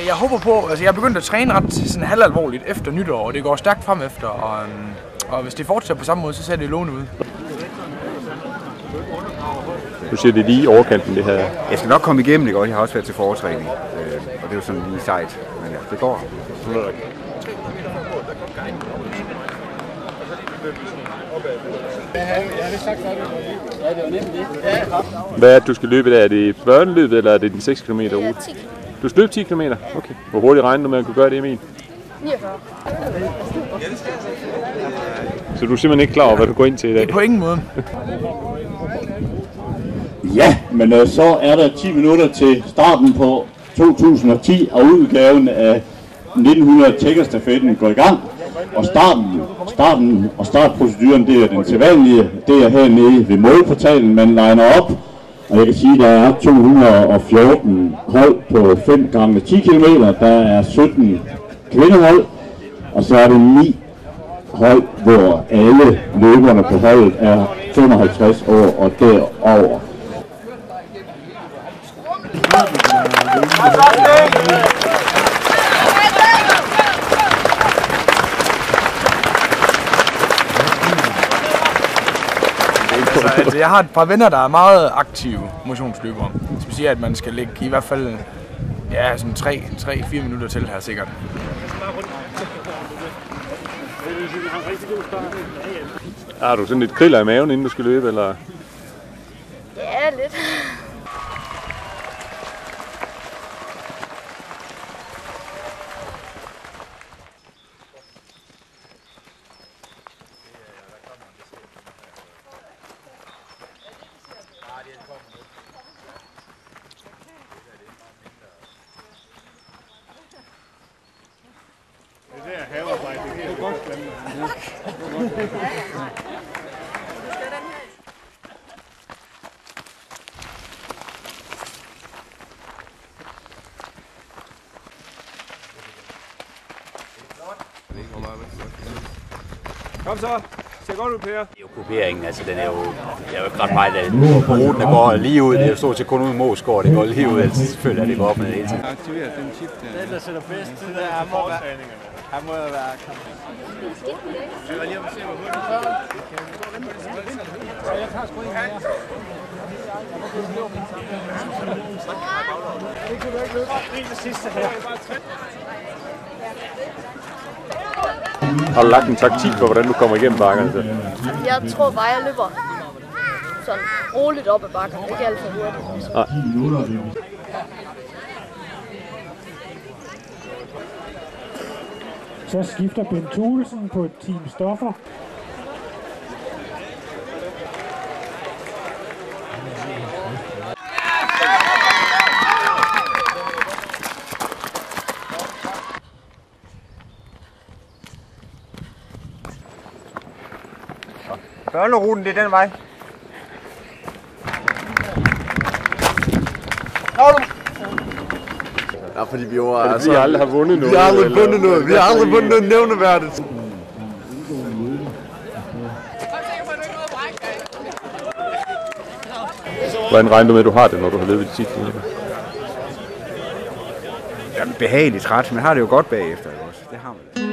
Jeg håber på, altså jeg er begyndt at træne ret sådan halvalvorligt efter nytår, og det går stærkt frem efter, og hvis det fortsætter på samme måde, så ser det lovende ud. Du siger, det er lige i overkanten, det her. Jeg skal nok komme igennem det godt. Jeg har også været til foretræning, og det er jo sådan lige sejt, men ja, det går. Hvad er det, du skal løbe der? Er det børneløbet, eller er det den 6 km rute? 10. Du skal løbe 10 km? Okay. Hvor hurtigt regner du med at kunne gøre det, Emil? 49. Så du er simpelthen ikke klar over, hvad du går ind til i dag? Det er på ingen måde. Ja, men så er der 10 minutter til starten på 2010, og udgaven af 1900 Tjekkerstafetten går i gang. Og starten og startproceduren, det er den sædvanlige. Det er hernede ved målportalen, man liner op. Og jeg kan sige, at der er 214 hold på 5 gange 10 km. Der er 17 kvindehold, og så er det 9 hold, hvor alle løberne på holdet er 55 år og derover. Altså, jeg har et par venner, der er meget aktive motionsløbere. Som siger, at man skal lægge i hvert fald sådan 3-4 minutter til her sikkert. Har du sådan lidt kriller i maven, inden du skal løbe, eller? Ja, lidt. Det der havearbejde, det er godt glemme. Kom så. Ser godt ud, Per. Det er jo grupperingen, altså den er jo ikke ret meget af på ruten, der går lige ud. Det er jo stort set kun ud i Moesgaard, det går lige ud, altså selvfølgelig er det går op med det hele tiden. Aktiver den chip der. Den, der sætter bedst til det, han må være kampen. Jeg var lige om at se, hvor hurtigt. Jeg tager sgu ikke mere. Det kunne du ikke løbe. Det sidste her. Har du lagt en taktik for, hvordan du kommer igennem bakkerne? Jeg tror bare, jeg løber sådan roligt op ad bakken. Ikke alt for hurtigt. Nej. Så skifter Ben Thulesen på Team Stoffer. Børneruten, det er den vej. Ja, fordi vi jo altså, vi aldrig har vundet noget. Vi har aldrig vundet noget. Vi har aldrig vundet noget nævneværdigt. Hvordan regner du med, at du har det, når du har løbet de 10 km? Jeg er behageligt træt, men har det jo godt bagefter. Det har man.